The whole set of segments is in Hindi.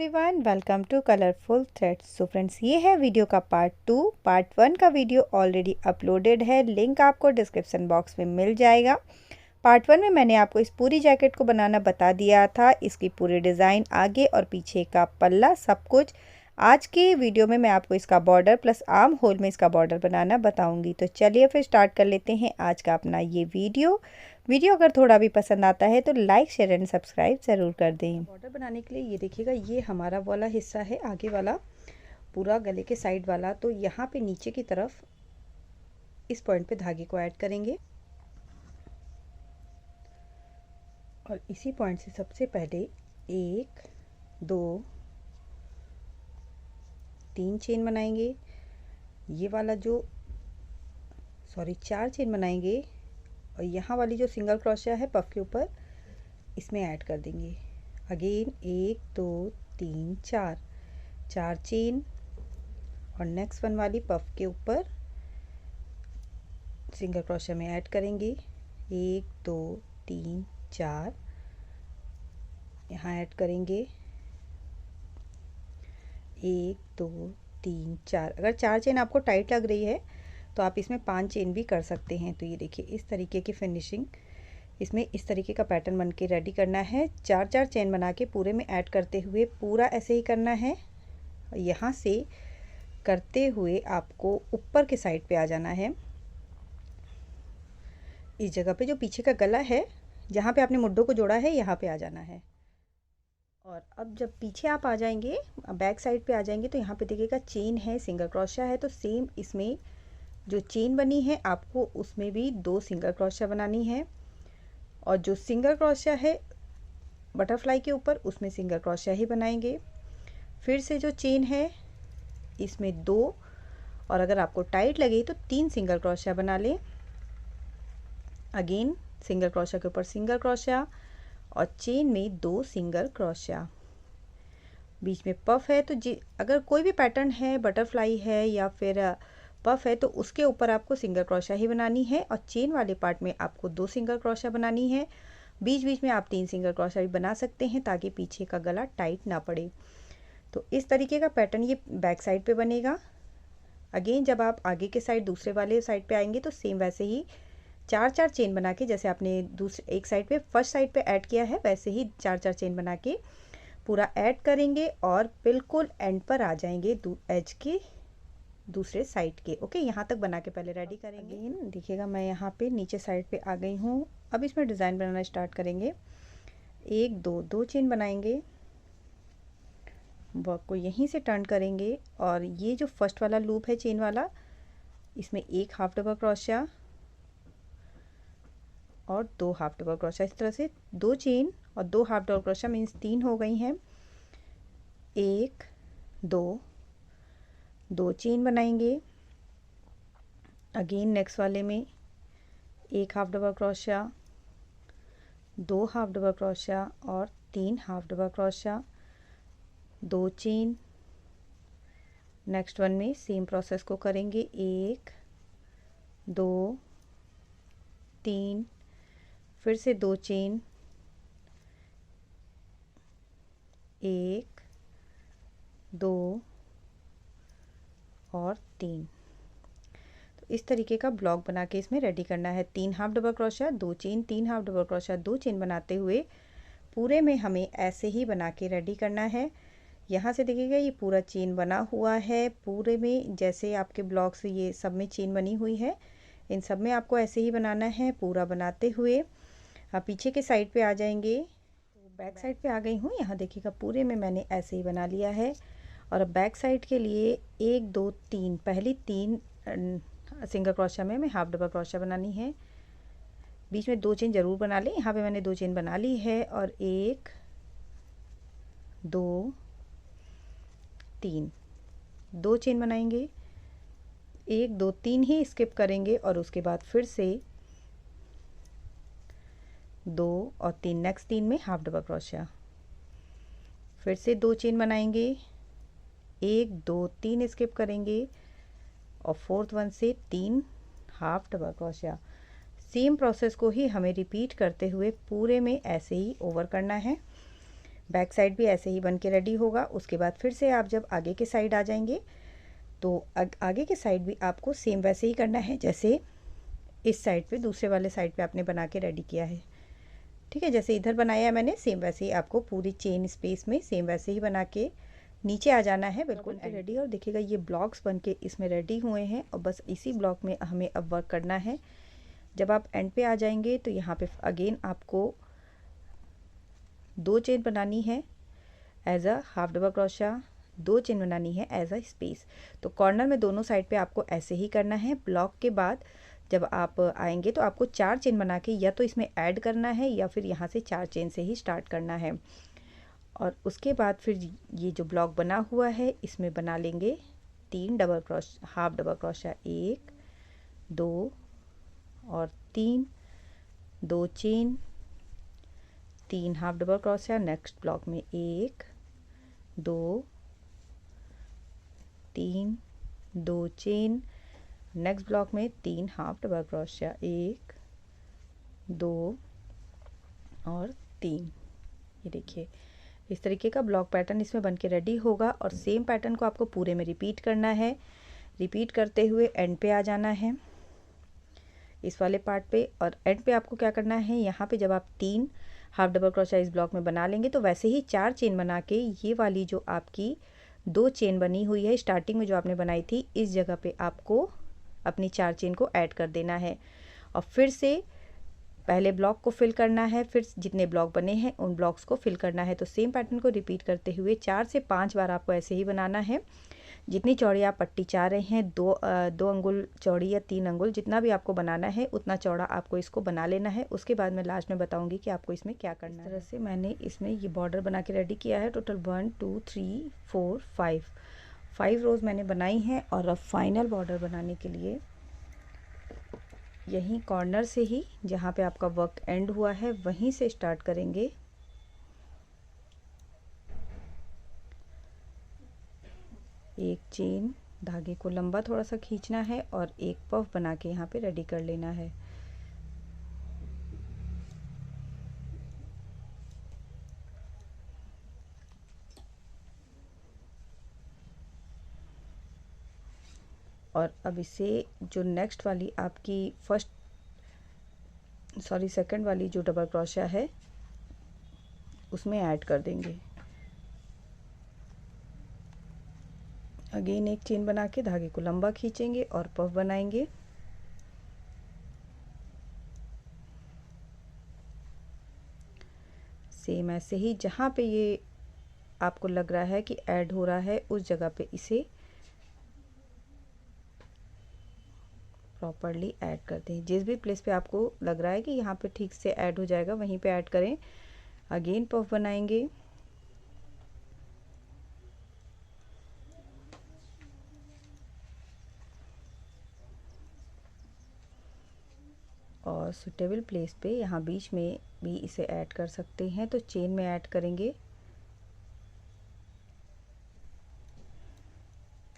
Everyone, welcome to colourful threads. So friends, ये है वीडियो का पार्ट 2। पार्ट 1 का वीडियो ऑलरेडी अपलोडेड है, लिंक आपको डिस्क्रिप्शन बॉक्स में मिल जाएगा। पार्ट 1 में मैंने आपको इस पूरी जैकेट को बनाना बता दिया था, इसकी पूरी डिज़ाइन, आगे और पीछे का पल्ला, सब कुछ। आज की वीडियो में मैं आपको इसका बॉर्डर प्लस आर्म होल में इसका बॉर्डर बनाना बताऊंगी। तो चलिए फिर स्टार्ट कर लेते हैं आज का अपना ये वीडियो अगर थोड़ा भी पसंद आता है तो लाइक शेयर एंड सब्सक्राइब ज़रूर कर दें। बॉर्डर बनाने के लिए ये देखिएगा, ये हमारा वाला हिस्सा है, आगे वाला पूरा गले के साइड वाला। तो यहाँ पे नीचे की तरफ इस पॉइंट पे धागे को ऐड करेंगे और इसी पॉइंट से सबसे पहले 1 2 3 चेन बनाएंगे। ये वाला जो 4 चेन बनाएंगे और यहाँ वाली जो सिंगल क्रोशिया है पफ के ऊपर, इसमें ऐड कर देंगे। अगेन 1 2 3 4 चेन और नेक्स्ट वन वाली पफ के ऊपर सिंगल क्रोशिया में ऐड करेंगे। 1 2 3 4 यहाँ ऐड करेंगे। 1 2 3 4। अगर 4 चेन आपको टाइट लग रही है तो आप इसमें 5 चेन भी कर सकते हैं। तो ये देखिए, इस तरीके की फिनिशिंग, इसमें इस तरीके का पैटर्न बन के रेडी करना है। 4 चेन बना के पूरे में ऐड करते हुए पूरा ऐसे ही करना है। यहाँ से करते हुए आपको ऊपर के साइड पे आ जाना है। इस जगह पे जो पीछे का गला है, जहाँ पे आपने मुड्ढों को जोड़ा है, यहाँ पे आ जाना है। और अब जब पीछे आप आ जाएंगे, बैक साइड पे आ जाएंगे, तो यहाँ पे देखिएगा चेन है, सिंगल क्रोशिया है। तो सेम इसमें जो चेन बनी है आपको उसमें भी 2 सिंगल क्रोशिया बनानी है। और जो सिंगल क्रोशिया है बटरफ्लाई के ऊपर, उसमें सिंगल क्रोशिया ही बनाएंगे। फिर से जो चेन है इसमें 2, और अगर आपको टाइट लगे तो 3 सिंगल क्रोशिया बना लें। अगेन सिंगल क्रोशिया के ऊपर सिंगल क्रोशिया और चेन में 2 सिंगल क्रोशिया। बीच में पफ है, तो अगर कोई भी पैटर्न है, बटरफ्लाई है या फिर पफ है, तो उसके ऊपर आपको सिंगल क्रोशिया ही बनानी है। और चेन वाले पार्ट में आपको 2 सिंगल क्रोशिया बनानी है। बीच बीच में आप 3 सिंगल क्रोशिया भी बना सकते हैं ताकि पीछे का गला टाइट ना पड़े। तो इस तरीके का पैटर्न ये बैक साइड पे बनेगा। अगेन जब आप आगे के साइड दूसरे वाले साइड पे आएंगे तो सेम वैसे ही 4 चेन बना के, जैसे आपने दूसरे एक साइड पे फर्स्ट साइड पे ऐड किया है, वैसे ही 4 चेन बना के पूरा ऐड करेंगे और बिल्कुल एंड पर आ जाएंगे एज के दूसरे साइड के। ओके, यहाँ तक बना के पहले रेडी करेंगे। देखिएगा, मैं यहाँ पे नीचे साइड पे आ गई हूँ। अब इसमें डिज़ाइन बनाना स्टार्ट करेंगे। 1 2 चेन बनाएंगे, वर्क को यहीं से टर्न करेंगे और ये जो फर्स्ट वाला लूप है चेन वाला, इसमें 1 हाफ डबल क्रोशिया और 2 हाफ डबल क्रोशिया। इस तरह से 2 चेन और 2 हाफ डबल क्रोशिया मीन्स 3 हो गई हैं। 1 2 चेन बनाएंगे। अगेन नेक्स्ट वाले में 1 हाफ डबल क्रोशिया, 2 हाफ डबल क्रोशिया और 3 हाफ डबल क्रोशिया, 2 चेन। नेक्स्ट वन में सेम प्रोसेस को करेंगे। 1 2 3, फिर से 2 चेन, 1 2 और 3। तो इस तरीके का ब्लॉक बना के इसमें रेडी करना है। 3 हाफ डबल क्रोशिया, 2 चेन, 3 हाफ डबल क्रोशिया, 2 चेन बनाते हुए पूरे में हमें ऐसे ही बना के रेडी करना है। यहाँ से देखिएगा, ये पूरा चेन बना हुआ है पूरे में, जैसे आपके ब्लॉक्स ये सब में चेन बनी हुई है, इन सब में आपको ऐसे ही बनाना है। पूरा बनाते हुए आप पीछे के साइड पे आ जाएंगे। तो बैक साइड पे आ गई हूँ। यहाँ देखिएगा, पूरे में मैंने ऐसे ही बना लिया है। और अब बैक साइड के लिए 1 2 3, पहली 3 सिंगल क्रोशिया में हमें हाफ डबल क्रोशिया बनानी है। बीच में 2 चेन ज़रूर बना लें। यहाँ पे मैंने 2 चेन बना ली है और 1 2 3, 2 चेन बनाएंगे। 1 2 3 ही स्किप करेंगे और उसके बाद फिर से 2 और 3, नेक्स्ट 3 में हाफ डबल क्रोशिया, फिर से 2 चेन बनाएंगे। 1 2 3 स्किप करेंगे और फोर्थ वन से 3 half double crochet. Same process को ही हमें रिपीट करते हुए पूरे में ऐसे ही ओवर करना है। बैक साइड भी ऐसे ही बन के रेडी होगा। उसके बाद फिर से आप जब आगे के साइड आ जाएंगे तो आगे के साइड भी आपको सेम वैसे ही करना है जैसे इस साइड पे दूसरे वाले साइड पे आपने बना के रेडी किया है। ठीक है, जैसे इधर बनाया है मैंने सेम वैसे ही आपको पूरी चेन स्पेस में सेम वैसे ही बना के नीचे आ जाना है। बिल्कुल रेडी। और देखिएगा ये ब्लॉक्स बन के इसमें रेडी हुए हैं और बस इसी ब्लॉक में हमें अब वर्क करना है। जब आप एंड पे आ जाएंगे तो यहाँ पे अगेन आपको 2 चेन बनानी है एज अ हाफ डबल क्रोशिया, 2 चेन बनानी है एज अ स्पेस। तो कॉर्नर में दोनों साइड पे आपको ऐसे ही करना है। ब्लॉक के बाद जब आप आएंगे तो आपको 4 चेन बना के या तो इसमें ऐड करना है या फिर यहाँ से 4 चेन से ही स्टार्ट करना है। और उसके बाद फिर ये जो ब्लॉक बना हुआ है इसमें बना लेंगे 3 double crochet half double crochet, 1 2 और 3, 2 chain, 3 half double crochet. Next block में 1 2 3, 2 चेन, नेक्स्ट ब्लॉक में 3 हाफ डबल क्रोशिया, 1 2 और 3। ये देखिए इस तरीके का ब्लॉक पैटर्न इसमें बन के रेडी होगा। और सेम पैटर्न को आपको पूरे में रिपीट करना है। रिपीट करते हुए एंड पे आ जाना है इस वाले पार्ट पे। और एंड पे आपको क्या करना है, यहाँ पे जब आप 3 हाफ डबल क्रोशिया इस ब्लॉक में बना लेंगे तो वैसे ही 4 चेन बना के ये वाली जो आपकी 2 चेन बनी हुई है स्टार्टिंग में जो आपने बनाई थी इस जगह पे आपको अपनी 4 चेन को ऐड कर देना है। और फिर से पहले ब्लॉक को फिल करना है, फिर जितने ब्लॉक बने हैं उन ब्लॉक्स को फिल करना है। तो सेम पैटर्न को रिपीट करते हुए 4 से 5 बार आपको ऐसे ही बनाना है। जितनी चौड़ी आप पट्टी चाह रहे हैं, 2 अंगुल चौड़ी या 3 अंगुल जितना भी आपको बनाना है उतना चौड़ा आपको इसको बना लेना है। उसके बाद मैं लास्ट में बताऊंगी कि आपको इसमें क्या करना है। इस तरह से मैंने इसमें ये बॉर्डर बना के रेडी किया है। टोटल 1 2 3 4 5 रोज़ मैंने बनाई हैं। और अब फाइनल बॉर्डर बनाने के लिए यहीं कॉर्नर से ही जहाँ पे आपका वर्क एंड हुआ है वहीं से स्टार्ट करेंगे। एक चेन, धागे को लंबा थोड़ा सा खींचना है और एक पफ बना के यहाँ पे रेडी कर लेना है। और अब इसे जो नेक्स्ट वाली आपकी सेकंड वाली जो डबल क्रोशिया है उसमें ऐड कर देंगे। अगेन एक चेन बना के धागे को लंबा खींचेंगे और पफ बनाएंगे। सेम ऐसे ही जहाँ पे ये आपको लग रहा है कि ऐड हो रहा है उस जगह पे इसे प्रॉपरली ऐड कर दें। जिस भी प्लेस पे आपको लग रहा है कि यहाँ पे ठीक से ऐड हो जाएगा वहीं पे ऐड करें। अगेन पफ बनाएंगे और सुटेबल प्लेस पे यहाँ बीच में भी इसे ऐड कर सकते हैं। तो चेन में ऐड करेंगे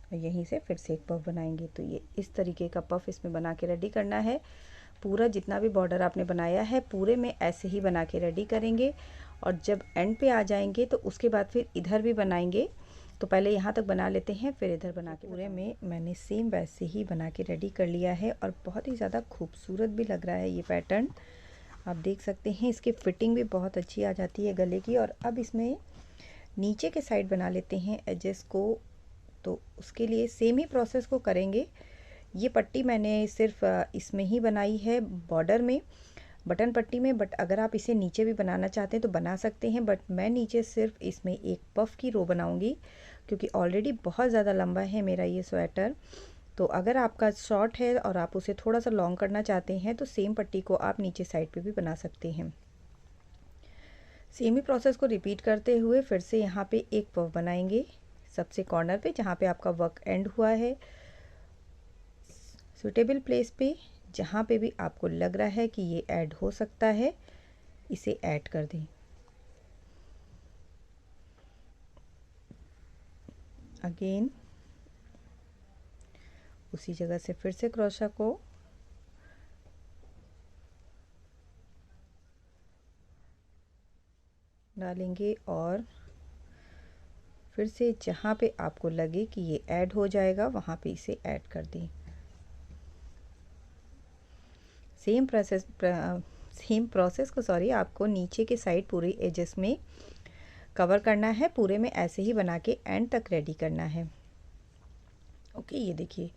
और यहीं से फिर से एक पफ बनाएंगे। तो ये इस तरीके का पफ इसमें बना के रेडी करना है। पूरा जितना भी बॉर्डर आपने बनाया है पूरे में ऐसे ही बना के रेडी करेंगे। और जब एंड पे आ जाएंगे तो उसके बाद फिर इधर भी बनाएंगे। तो पहले यहाँ तक बना लेते हैं फिर इधर बना के। पूरे में मैंने सेम वैसे ही बना के रेडी कर लिया है और बहुत ही ज़्यादा खूबसूरत भी लग रहा है ये पैटर्न। आप देख सकते हैं इसकी फिटिंग भी बहुत अच्छी आ जाती है गले की। और अब इसमें नीचे के साइड बना लेते हैं एजेस को। तो उसके लिए सेम ही प्रोसेस को करेंगे। ये पट्टी मैंने सिर्फ इसमें ही बनाई है बॉर्डर में, बटन पट्टी में। बट अगर आप इसे नीचे भी बनाना चाहते हैं तो बना सकते हैं। बट मैं नीचे सिर्फ इसमें एक पफ की रो बनाऊंगी क्योंकि ऑलरेडी बहुत ज़्यादा लंबा है मेरा ये स्वेटर। तो अगर आपका शॉर्ट है और आप उसे थोड़ा सा लॉन्ग करना चाहते हैं तो सेम पट्टी को आप नीचे साइड पे भी बना सकते हैं। सेम ही प्रोसेस को रिपीट करते हुए फिर से यहाँ पे एक पफ बनाएंगे सबसे कॉर्नर पे जहाँ पे आपका वर्क एंड हुआ है। सूटेबल प्लेस पे जहाँ पे भी आपको लग रहा है कि ये ऐड हो सकता है इसे ऐड कर दें। अगेन उसी जगह से फिर से क्रोशा को डालेंगे और फिर से जहाँ पे आपको लगे कि ये ऐड हो जाएगा वहाँ पे इसे ऐड कर दें। सेम प्रोसेस को आपको नीचे के साइड पूरे एजेस में कवर करना है, पूरे में ऐसे ही बना के एंड तक रेडी करना है। ओके, ये देखिए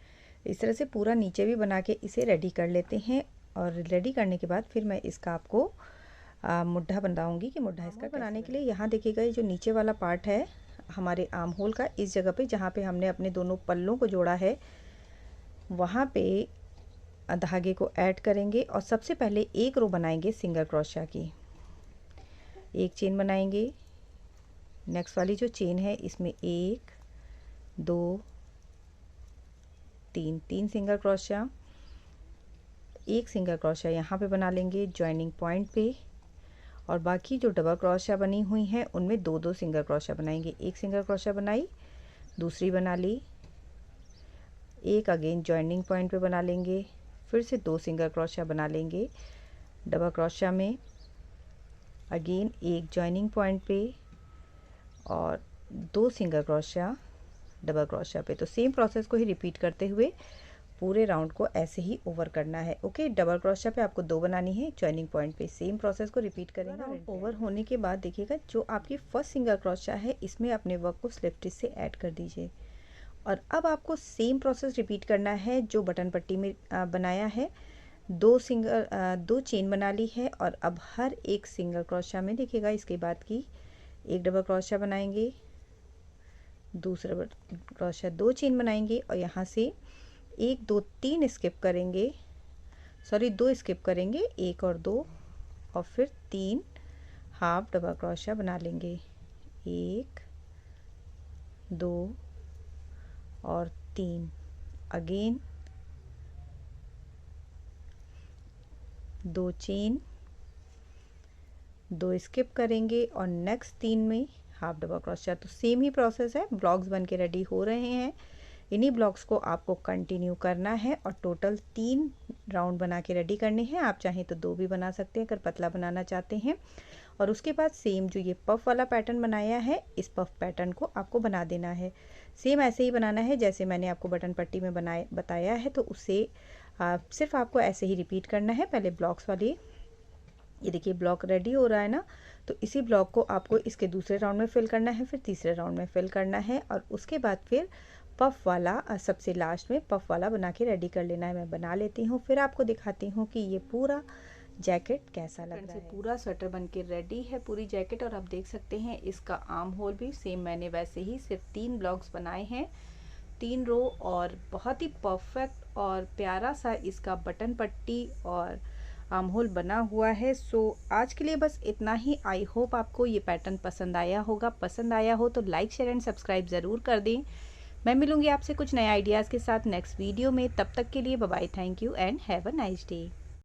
इस तरह से पूरा नीचे भी बना के इसे रेडी कर लेते हैं। और रेडी करने के बाद फिर मैं इसका आपको मुड्ढा बनाऊंगी कि मुड्ढा इसका बनाने के लिए यहाँ देखिएगा, ये जो नीचे वाला पार्ट है हमारे आर्म होल का, इस जगह पे जहाँ पे हमने अपने दोनों पल्लों को जोड़ा है वहाँ पे धागे को ऐड करेंगे और सबसे पहले एक रो बनाएंगे सिंगल क्रोशिया की। एक चेन बनाएंगे, नेक्स्ट वाली जो चेन है इसमें 1 2 3 3 सिंगल क्रोशिया, एक सिंगल क्रोशिया यहाँ पे बना लेंगे जॉइनिंग पॉइंट पे, और बाकी जो डबल क्रोशिया बनी हुई हैं उनमें 2 सिंगल क्रोशिया बनाएंगे। एक सिंगल क्रोशिया बनाई, दूसरी बना ली, एक अगेन जॉइनिंग पॉइंट पे बना लेंगे, फिर से 2 सिंगल क्रोशिया बना लेंगे डबल क्रोशिया में, अगेन एक जॉइनिंग पॉइंट पे और 2 सिंगल क्रोशिया डबल क्रोशिया पे। तो सेम प्रोसेस को ही रिपीट करते हुए पूरे राउंड को ऐसे ही ओवर करना है। ओके, डबल क्रोशिया पे आपको 2 बनानी है, जॉइनिंग पॉइंट पे सेम प्रोसेस को रिपीट करेंगे। ओवर होने के बाद देखिएगा जो आपकी फर्स्ट सिंगल क्रोशिया है इसमें अपने वर्क को स्लिप स्टिच से ऐड कर दीजिए। और अब आपको सेम प्रोसेस रिपीट करना है जो बटन पट्टी में बनाया है। 2 चेन बना ली है और अब हर एक सिंगल क्रोशिया में देखिएगा इसके बाद की एक डबल क्रोशिया बनाएंगे, दूसरा क्रोशिया 2 चेन बनाएंगे और यहाँ से 1 2 3 स्किप करेंगे, 2 स्किप करेंगे, 1 और 2 और फिर 3 हाफ डबल क्रोशिया बना लेंगे, 1 2 और 3, अगेन 2 चेन, 2 स्किप करेंगे और नेक्स्ट 3 में हाफ डबल क्रोशिया। तो सेम ही प्रोसेस है, ब्लॉक्स बन के रेडी हो रहे हैं। इन्हीं ब्लॉक्स को आपको कंटिन्यू करना है और टोटल 3 राउंड बना के रेडी करने हैं। आप चाहें तो 2 भी बना सकते हैं अगर पतला बनाना चाहते हैं। और उसके बाद सेम जो ये पफ वाला पैटर्न बनाया है इस पफ पैटर्न को आपको बना देना है। सेम ऐसे ही बनाना है जैसे मैंने आपको बटन पट्टी में बताया है, तो उससे सिर्फ आपको ऐसे ही रिपीट करना है। पहले ब्लॉक्स वाली, ये देखिए ब्लॉक रेडी हो रहा है ना, तो इसी ब्लॉक को आपको इसके दूसरे राउंड में फिल करना है, फिर तीसरे राउंड में फिल करना है और उसके बाद फिर पफ वाला सबसे लास्ट में पफ वाला बना के रेडी कर लेना है। मैं बना लेती हूँ, फिर आपको दिखाती हूँ कि ये पूरा जैकेट कैसा लग रहा है। पूरा स्वेटर बन के रेडी है, पूरी जैकेट। और आप देख सकते हैं इसका आर्म होल भी सेम मैंने वैसे ही सिर्फ 3 ब्लॉक्स बनाए हैं, 3 रो, और बहुत ही परफेक्ट और प्यारा सा इसका बटन पट्टी और आर्म होल बना हुआ है। सो आज के लिए बस इतना ही। आई होप आपको ये पैटर्न पसंद आया होगा। पसंद आया हो तो लाइक शेयर एंड सब्सक्राइब ज़रूर कर दें। मैं मिलूंगी आपसे कुछ नए आइडियाज़ के साथ नेक्स्ट वीडियो में। तब तक के लिए bye bye, thank you and have a nice day.